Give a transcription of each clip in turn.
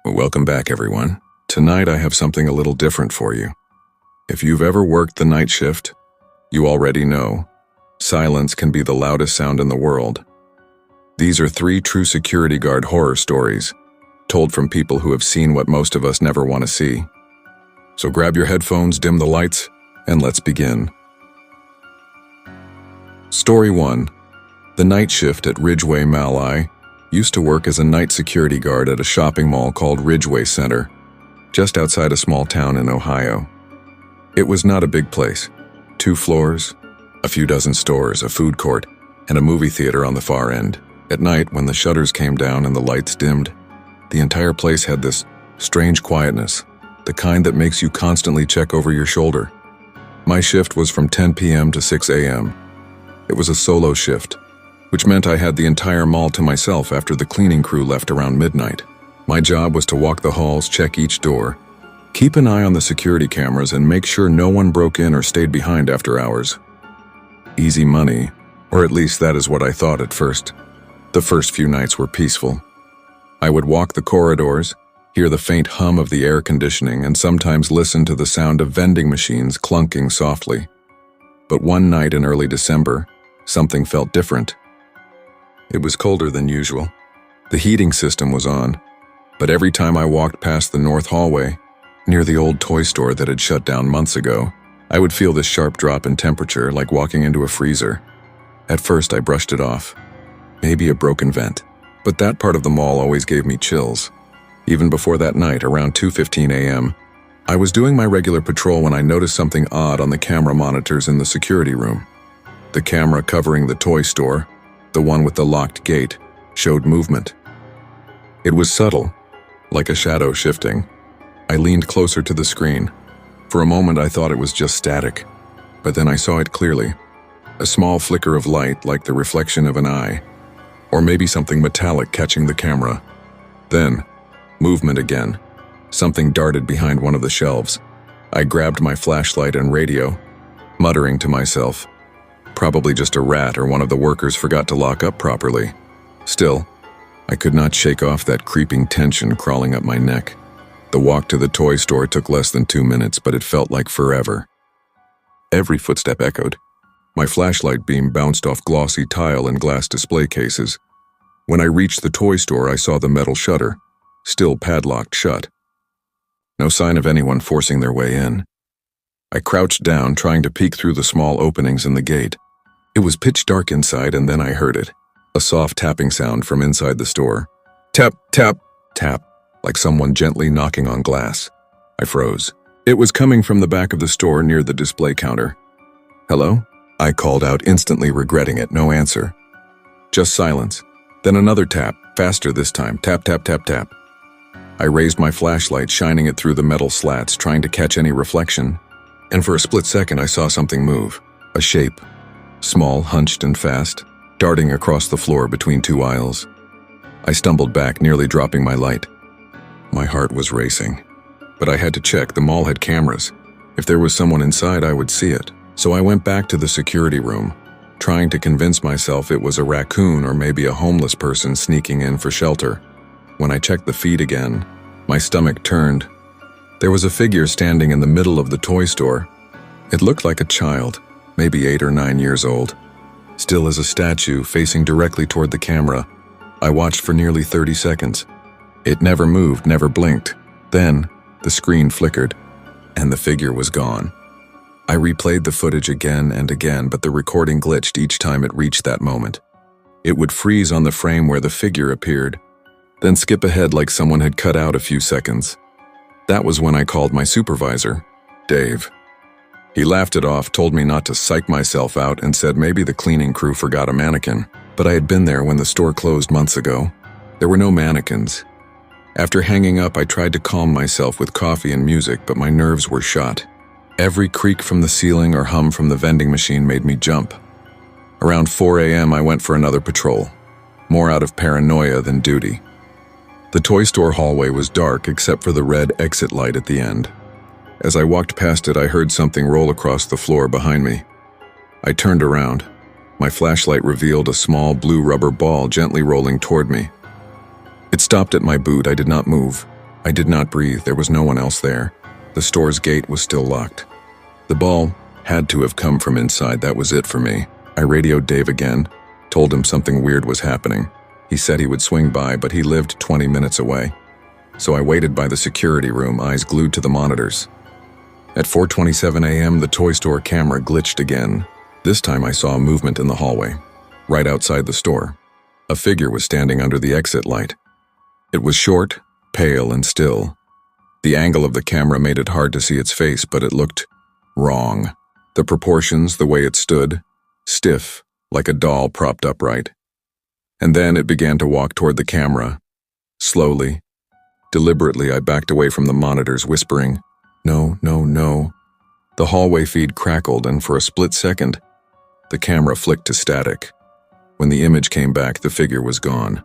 Well, welcome back, everyone. Tonight I have something a little different for you. If you've ever worked the night shift, you already know silence can be the loudest sound in the world. These are 3 true security guard horror stories, told from people who have seen what most of us never want to see. So grab your headphones, dim the lights, and let's begin. Story 1. The night shift at Ridgeway Mall. I used to work as a night security guard at a shopping mall called Ridgeway Center, just outside a small town in Ohio. It was not a big place. 2 floors, a few dozen stores, a food court, and a movie theater on the far end. At night, when the shutters came down and the lights dimmed, the entire place had this strange quietness, the kind that makes you constantly check over your shoulder. My shift was from 10 p.m. to 6 a.m. It was a solo shift, which meant I had the entire mall to myself after the cleaning crew left around midnight. My job was to walk the halls, check each door, keep an eye on the security cameras, and make sure no one broke in or stayed behind after hours. Easy money, or at least that is what I thought at first. The first few nights were peaceful. I would walk the corridors, hear the faint hum of the air conditioning, and sometimes listen to the sound of vending machines clunking softly. But one night in early December, something felt different. It was colder than usual. The heating system was on, but every time I walked past the north hallway, near the old toy store that had shut down months ago, I would feel this sharp drop in temperature, like walking into a freezer. At first, I brushed it off. Maybe a broken vent. But that part of the mall always gave me chills. Even before that night, around 2:15 a.m., I was doing my regular patrol when I noticed something odd on the camera monitors in the security room. The camera covering the toy store, the one with the locked gate, showed movement. It was subtle, like a shadow shifting. I leaned closer to the screen. For a moment I thought it was just static, but then I saw it clearly. A small flicker of light, like the reflection of an eye, or maybe something metallic catching the camera. Then, movement again. Something darted behind one of the shelves. I grabbed my flashlight and radio, muttering to myself, probably just a rat or one of the workers forgot to lock up properly. Still, I could not shake off that creeping tension crawling up my neck. The walk to the toy store took less than 2 minutes, but it felt like forever. Every footstep echoed. My flashlight beam bounced off glossy tile and glass display cases. When I reached the toy store, I saw the metal shutter, still padlocked shut. No sign of anyone forcing their way in. I crouched down, trying to peek through the small openings in the gate. It was pitch dark inside, and then I heard it. A soft tapping sound from inside the store. Tap, tap, tap, like someone gently knocking on glass. I froze. It was coming from the back of the store near the display counter. Hello? I called out, instantly regretting it. No answer. Just silence. Then another tap, faster this time. Tap, tap, tap, tap. I raised my flashlight, shining it through the metal slats, trying to catch any reflection. And for a split second, I saw something move. A shape. Small, hunched, and fast, darting across the floor between 2 aisles. I stumbled back, nearly dropping my light. My heart was racing. But I had to check. The mall had cameras. If there was someone inside, I would see it. So I went back to the security room, trying to convince myself it was a raccoon or maybe a homeless person sneaking in for shelter. When I checked the feed again, my stomach turned. There was a figure standing in the middle of the toy store. It looked like a child, maybe 8 or 9 years old. Still as a statue, facing directly toward the camera. I watched for nearly 30 seconds. It never moved, never blinked. Then, the screen flickered, and the figure was gone. I replayed the footage again and again, but the recording glitched each time it reached that moment. It would freeze on the frame where the figure appeared, then skip ahead like someone had cut out a few seconds. That was when I called my supervisor, Dave. He laughed it off, told me not to psych myself out, and said maybe the cleaning crew forgot a mannequin. But I had been there when the store closed months ago. There were no mannequins. After hanging up, I tried to calm myself with coffee and music, but my nerves were shot. Every creak from the ceiling or hum from the vending machine made me jump. Around 4 a.m., I went for another patrol, more out of paranoia than duty. The toy store hallway was dark except for the red exit light at the end. As I walked past it, I heard something roll across the floor behind me. I turned around. My flashlight revealed a small blue rubber ball gently rolling toward me. It stopped at my boot. I did not move. I did not breathe. There was no one else there. The store's gate was still locked. The ball had to have come from inside. That was it for me. I radioed Dave again, told him something weird was happening. He said he would swing by, but he lived 20 minutes away. So I waited by the security room, eyes glued to the monitors. At 4:27 a.m., the toy store camera glitched again. This time I saw a movement in the hallway, right outside the store. A figure was standing under the exit light. It was short, pale, and still. The angle of the camera made it hard to see its face, but it looked wrong. The proportions, the way it stood, stiff, like a doll propped upright. And then it began to walk toward the camera. Slowly, deliberately, I backed away from the monitors, whispering, "No, no, no." The hallway feed crackled, and for a split second, the camera flicked to static. When the image came back, the figure was gone.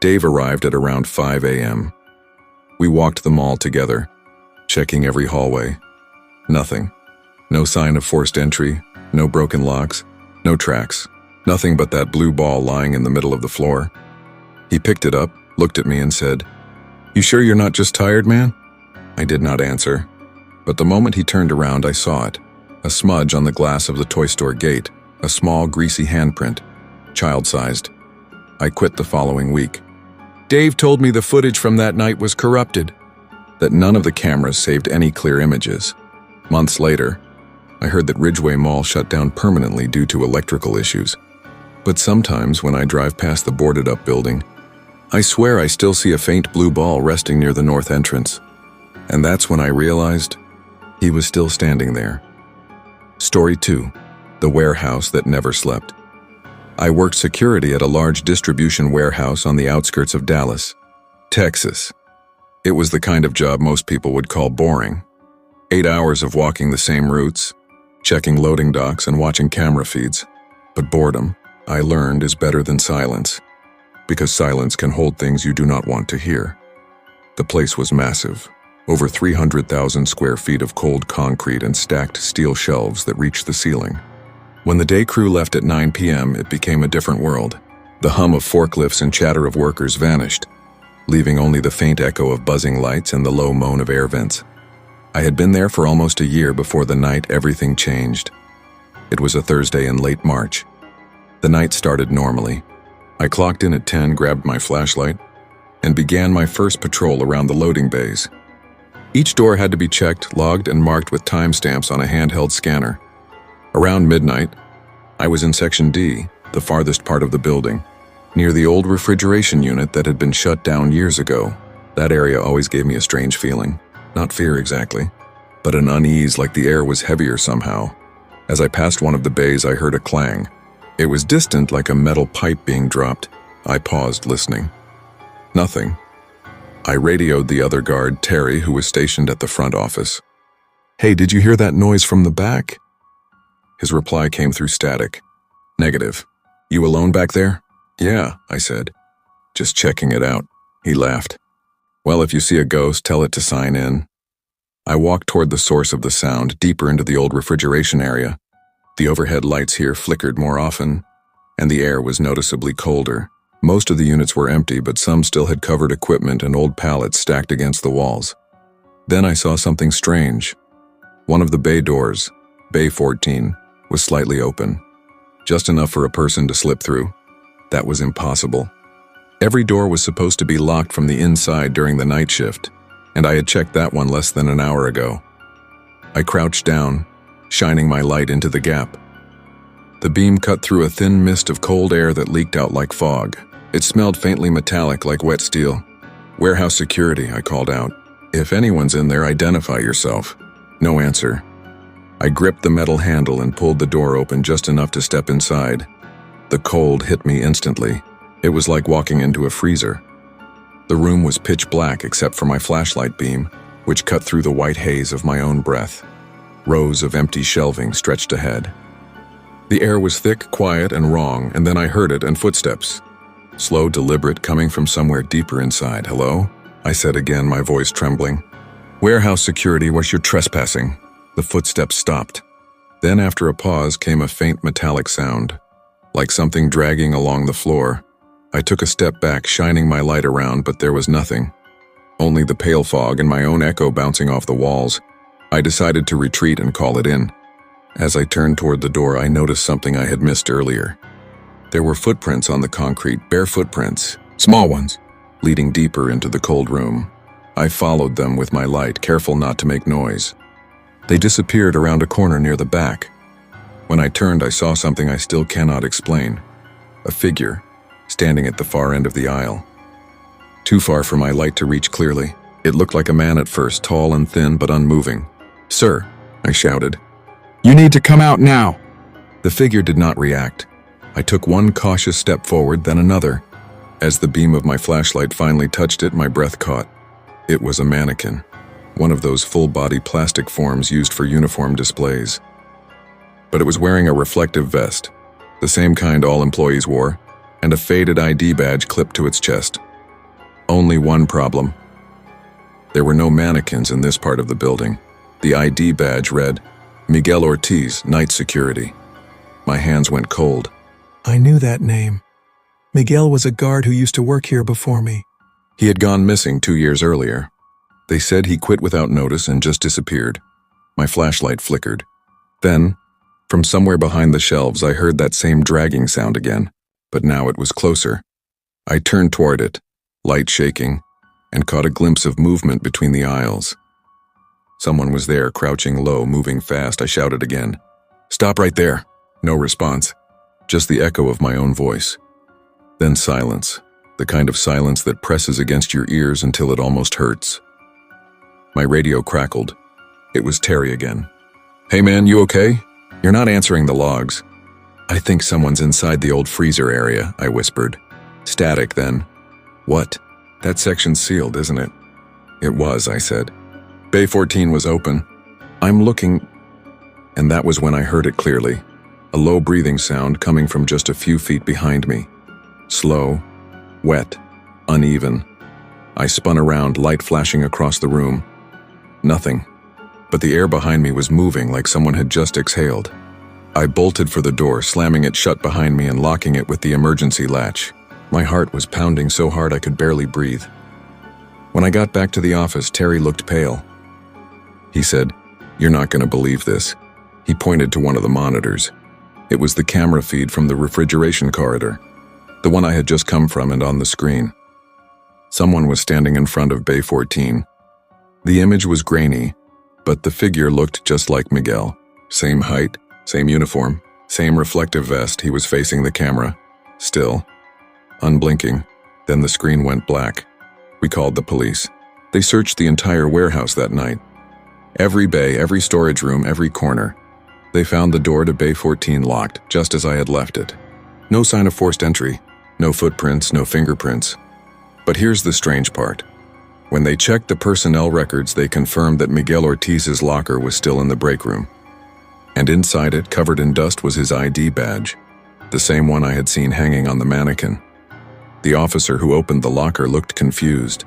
Dave arrived at around 5 a.m. We walked the mall together, checking every hallway. Nothing. No sign of forced entry, no broken locks, no tracks. Nothing but that blue ball lying in the middle of the floor. He picked it up, looked at me, and said, "You sure you're not just tired, man?" I did not answer, but the moment he turned around, I saw it. A smudge on the glass of the toy store gate, a small, greasy handprint, child-sized. I quit the following week. Dave told me the footage from that night was corrupted, that none of the cameras saved any clear images. Months later, I heard that Ridgeway Mall shut down permanently due to electrical issues. But sometimes when I drive past the boarded-up building, I swear I still see a faint blue ball resting near the north entrance. And that's when I realized he was still standing there. Story 2. The warehouse that never slept. I worked security at a large distribution warehouse on the outskirts of Dallas, Texas. It was the kind of job most people would call boring. 8 hours of walking the same routes, checking loading docks and watching camera feeds. But boredom, I learned, is better than silence, because silence can hold things you do not want to hear. The place was massive, over 300,000 square feet of cold concrete and stacked steel shelves that reached the ceiling. When the day crew left at 9 p.m., it became a different world. The hum of forklifts and chatter of workers vanished, leaving only the faint echo of buzzing lights and the low moan of air vents. I had been there for almost a year before the night everything changed. It was a Thursday in late March. The night started normally. I clocked in at 10, grabbed my flashlight, and began my first patrol around the loading bays. Each door had to be checked, logged, and marked with timestamps on a handheld scanner. Around midnight, I was in Section D, the farthest part of the building, near the old refrigeration unit that had been shut down years ago. That area always gave me a strange feeling. Not fear exactly, but an unease, like the air was heavier somehow. As I passed one of the bays, I heard a clang. It was distant, like a metal pipe being dropped. I paused, listening. Nothing. I radioed the other guard, Terry, who was stationed at the front office. "Hey, did you hear that noise from the back?" His reply came through static. "Negative. You alone back there?" "Yeah," I said. "Just checking it out." He laughed. "Well, if you see a ghost, tell it to sign in." I walked toward the source of the sound, deeper into the old refrigeration area. The overhead lights here flickered more often, and the air was noticeably colder. Most of the units were empty, but some still had covered equipment and old pallets stacked against the walls. Then I saw something strange. One of the bay doors, Bay 14, was slightly open, just enough for a person to slip through. That was impossible. Every door was supposed to be locked from the inside during the night shift, and I had checked that one less than an hour ago. I crouched down, shining my light into the gap. The beam cut through a thin mist of cold air that leaked out like fog. It smelled faintly metallic, like wet steel. "Warehouse security," I called out. "If anyone's in there, identify yourself." No answer. I gripped the metal handle and pulled the door open just enough to step inside. The cold hit me instantly. It was like walking into a freezer. The room was pitch black except for my flashlight beam, which cut through the white haze of my own breath. Rows of empty shelving stretched ahead. The air was thick, quiet, and wrong, and then I heard it, and footsteps. Slow, deliberate, coming from somewhere deeper inside. "Hello?" I said again, my voice trembling. "Warehouse security, what's your trespassing?" The footsteps stopped. Then after a pause came a faint metallic sound, like something dragging along the floor. I took a step back, shining my light around, but there was nothing. only the pale fog and my own echo bouncing off the walls. I decided to retreat and call it in. As I turned toward the door, I noticed something I had missed earlier. There were footprints on the concrete, bare footprints, small ones, leading deeper into the cold room. I followed them with my light, careful not to make noise. They disappeared around a corner near the back. When I turned, I saw something I still cannot explain. A figure, standing at the far end of the aisle. Too far for my light to reach clearly. It looked like a man at first, tall and thin but unmoving. "Sir," I shouted. "You need to come out now." The figure did not react. I took one cautious step forward, then another. As the beam of my flashlight finally touched it, my breath caught. It was a mannequin, one of those full-body plastic forms used for uniform displays. But it was wearing a reflective vest, the same kind all employees wore, and a faded ID badge clipped to its chest. Only one problem. There were no mannequins in this part of the building. The ID badge read, "Miguel Ortiz, Night Security." My hands went cold. I knew that name. Miguel was a guard who used to work here before me. He had gone missing 2 years earlier. They said he quit without notice and just disappeared. My flashlight flickered. Then, from somewhere behind the shelves, I heard that same dragging sound again, but now it was closer. I turned toward it, light shaking, and caught a glimpse of movement between the aisles. Someone was there, crouching low, moving fast. I shouted again. "Stop right there!" No response, just the echo of my own voice. Then silence, the kind of silence that presses against your ears until it almost hurts. My radio crackled. It was Terry again. "Hey man, you okay? You're not answering the logs." "I think someone's inside the old freezer area," I whispered. Static then. "What? That section's sealed, isn't it?" "It was," I said. "Bay 14 was open. I'm looking..." And that was when I heard it clearly. A low breathing sound coming from just a few feet behind me. Slow, wet, uneven. I spun around, light flashing across the room. Nothing. But the air behind me was moving like someone had just exhaled. I bolted for the door, slamming it shut behind me and locking it with the emergency latch. My heart was pounding so hard I could barely breathe. When I got back to the office, Terry looked pale. He said, "You're not going to believe this." He pointed to one of the monitors. It was the camera feed from the refrigeration corridor, the one I had just come from, and on the screen, someone was standing in front of Bay 14. The image was grainy, but the figure looked just like Miguel. Same height, same uniform, same reflective vest. He was facing the camera, still, unblinking. Then the screen went black. We called the police. They searched the entire warehouse that night. Every bay, every storage room, every corner. They found the door to Bay 14 locked, just as I had left it. No sign of forced entry, no footprints, no fingerprints. But here's the strange part. When they checked the personnel records, they confirmed that Miguel Ortiz's locker was still in the break room. And inside it, covered in dust, was his ID badge, the same one I had seen hanging on the mannequin. The officer who opened the locker looked confused.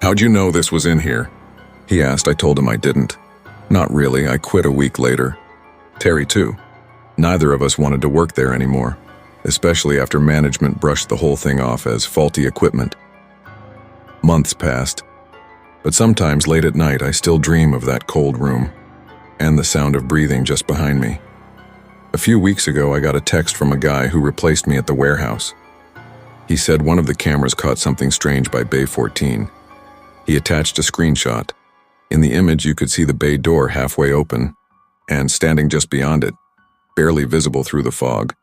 "How'd you know this was in here?" he asked. I told him I didn't. "Not really, I quit a week later." Terry too. Neither of us wanted to work there anymore, especially after management brushed the whole thing off as faulty equipment. Months passed, but sometimes late at night I still dream of that cold room and the sound of breathing just behind me. A few weeks ago I got a text from a guy who replaced me at the warehouse. He said one of the cameras caught something strange by Bay 14. He attached a screenshot. In the image you could see the bay door halfway open, and standing just beyond it, barely visible through the fog,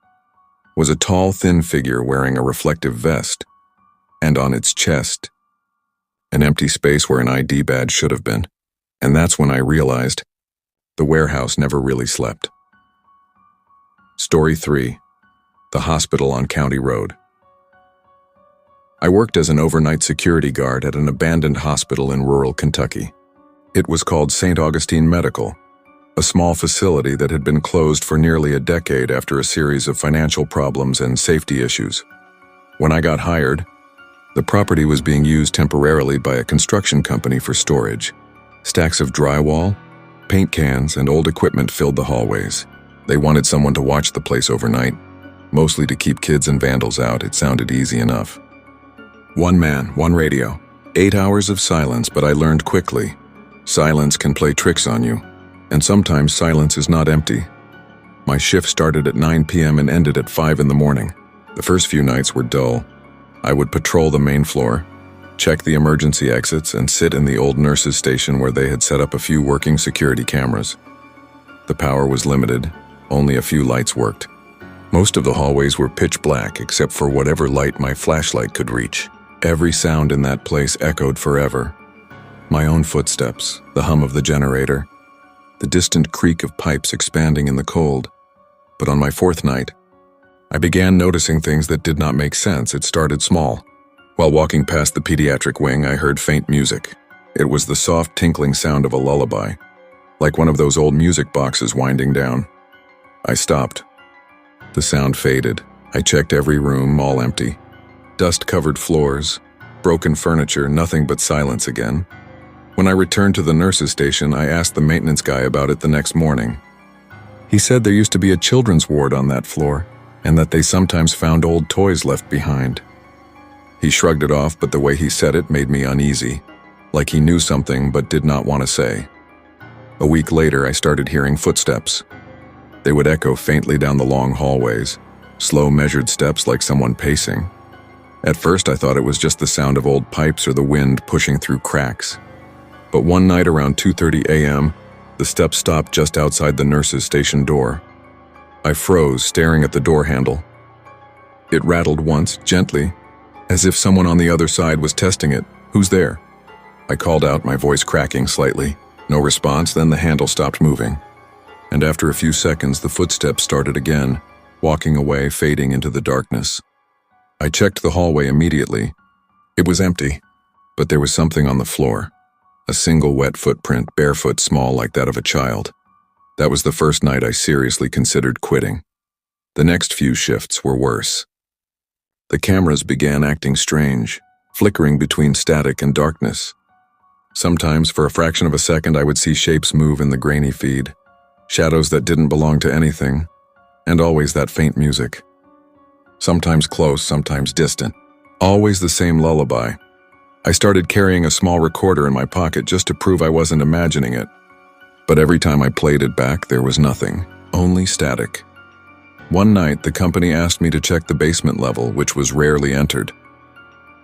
was a tall, thin figure wearing a reflective vest, and on its chest, an empty space where an ID badge should have been. And that's when I realized the warehouse never really slept. Story 3. The Hospital on County Road. I worked as an overnight security guard at an abandoned hospital in rural Kentucky. It was called St. Augustine Medical, a small facility that had been closed for nearly a decade after a series of financial problems and safety issues. When I got hired, the property was being used temporarily by a construction company for storage. Stacks of drywall, paint cans, and old equipment filled the hallways. They wanted someone to watch the place overnight, mostly to keep kids and vandals out. It sounded easy enough. One man, one radio. 8 hours of silence, but I learned quickly. Silence can play tricks on you, and sometimes silence is not empty. My shift started at 9 p.m. and ended at 5 in the morning. The first few nights were dull. I would patrol the main floor, check the emergency exits, and sit in the old nurses' station where they had set up a few working security cameras. The power was limited, only a few lights worked. Most of the hallways were pitch black except for whatever light my flashlight could reach. Every sound in that place echoed forever. My own footsteps, the hum of the generator, the distant creak of pipes expanding in the cold. But on my fourth night, I began noticing things that did not make sense. It started small. While walking past the pediatric wing, I heard faint music. It was the soft tinkling sound of a lullaby, like one of those old music boxes winding down. I stopped. The sound faded. I checked every room, all empty. Dust-covered floors, broken furniture, nothing but silence again. When I returned to the nurses' station, I asked the maintenance guy about it the next morning. He said there used to be a children's ward on that floor, and that they sometimes found old toys left behind. He shrugged it off, but the way he said it made me uneasy, like he knew something but did not want to say. A week later, I started hearing footsteps. They would echo faintly down the long hallways, slow measured steps like someone pacing. At first, I thought it was just the sound of old pipes or the wind pushing through cracks. But one night around 2:30 a.m., the steps stopped just outside the nurses' station door. I froze, staring at the door handle. It rattled once, gently, as if someone on the other side was testing it. "Who's there?" I called out, my voice cracking slightly. No response, then the handle stopped moving. And after a few seconds, the footsteps started again, walking away, fading into the darkness. I checked the hallway immediately. It was empty, but there was something on the floor. A single wet footprint, barefoot, small like that of a child. That was the first night I seriously considered quitting. The next few shifts were worse. The cameras began acting strange, flickering between static and darkness. Sometimes, for a fraction of a second, I would see shapes move in the grainy feed, shadows that didn't belong to anything, and always that faint music. Sometimes close, sometimes distant. Always the same lullaby. I started carrying a small recorder in my pocket just to prove I wasn't imagining it. But every time I played it back, there was nothing, only static. One night, the company asked me to check the basement level, which was rarely entered.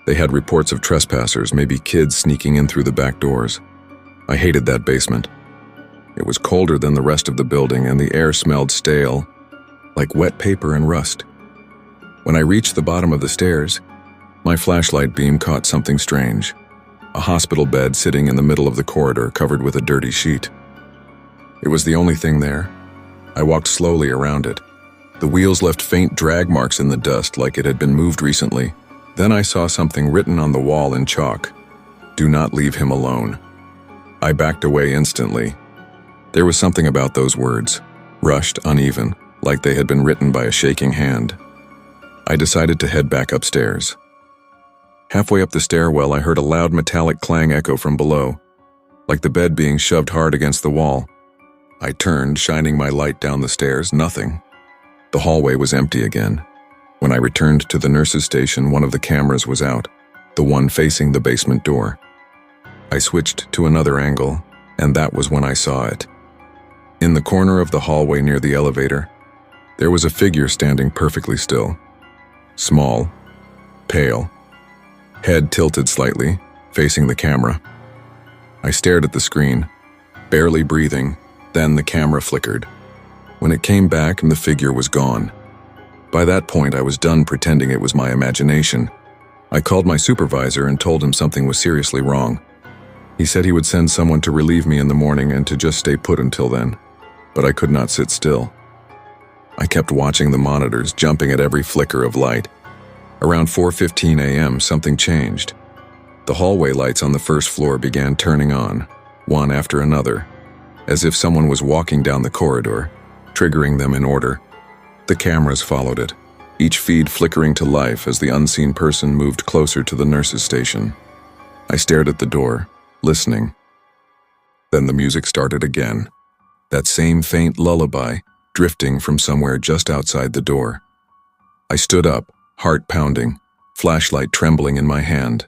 They had reports of trespassers, maybe kids sneaking in through the back doors. I hated that basement. It was colder than the rest of the building, and the air smelled stale, like wet paper and rust. When I reached the bottom of the stairs, my flashlight beam caught something strange. A hospital bed sitting in the middle of the corridor, covered with a dirty sheet. It was the only thing there. I walked slowly around it. The wheels left faint drag marks in the dust, like it had been moved recently. Then I saw something written on the wall in chalk. "Do not leave him alone." I backed away instantly. There was something about those words, rushed, uneven, like they had been written by a shaking hand. I decided to head back upstairs. Halfway up the stairwell, I heard a loud metallic clang echo from below, like the bed being shoved hard against the wall. I turned, shining my light down the stairs. Nothing. The hallway was empty again. When I returned to the nurses' station, one of the cameras was out, the one facing the basement door. I switched to another angle, and that was when I saw it. In the corner of the hallway near the elevator, there was a figure standing perfectly still. Small, pale, head tilted slightly, facing the camera. I stared at the screen, barely breathing. Then the camera flickered. When it came back, the figure was gone. By that point, I was done pretending it was my imagination. I called my supervisor and told him something was seriously wrong. He said he would send someone to relieve me in the morning and to just stay put until then. But I could not sit still. I kept watching the monitors, jumping at every flicker of light. Around 4:15 a.m., something changed. The hallway lights on the first floor began turning on, one after another, as if someone was walking down the corridor, triggering them in order. The cameras followed it, each feed flickering to life as the unseen person moved closer to the nurses' station. I stared at the door, listening. Then the music started again, that same faint lullaby, drifting from somewhere just outside the door. I stood up, heart pounding, flashlight trembling in my hand.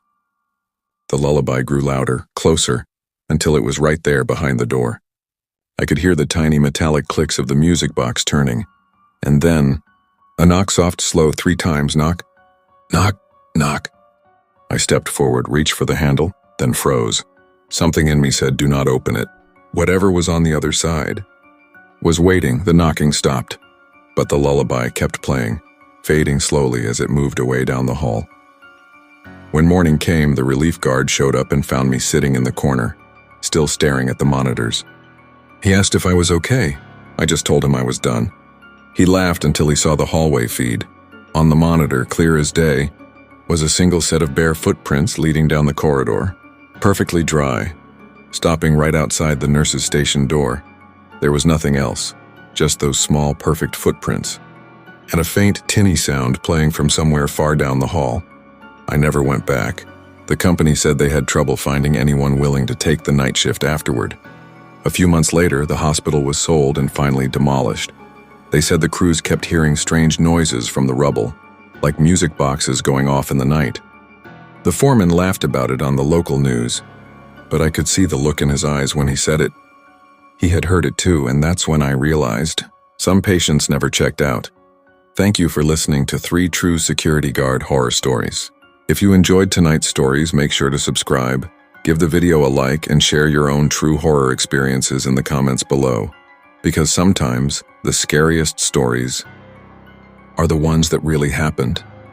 The lullaby grew louder, closer, until it was right there behind the door. I could hear the tiny metallic clicks of the music box turning, and then a knock, soft, slow, 3 times knock, knock, knock. I stepped forward, reached for the handle, then froze. Something in me said, do not open it. Whatever was on the other side was waiting. The knocking stopped, but the lullaby kept playing, fading slowly as it moved away down the hall. When morning came, the relief guard showed up and found me sitting in the corner, still staring at the monitors. He asked if I was okay. I just told him I was done. He laughed until he saw the hallway feed. On the monitor, clear as day, was a single set of bare footprints leading down the corridor, perfectly dry, stopping right outside the nurse's station door. There was nothing else, just those small, perfect footprints, and a faint, tinny sound playing from somewhere far down the hall. I never went back. The company said they had trouble finding anyone willing to take the night shift afterward. A few months later, the hospital was sold and finally demolished. They said the crews kept hearing strange noises from the rubble, like music boxes going off in the night. The foreman laughed about it on the local news, but I could see the look in his eyes when he said it. He had heard it too, and that's when I realized some patients never checked out. Thank you for listening to 3 true security guard horror stories. If you enjoyed tonight's stories, make sure to subscribe, give the video a like, and share your own true horror experiences in the comments below. Because sometimes the scariest stories are the ones that really happened.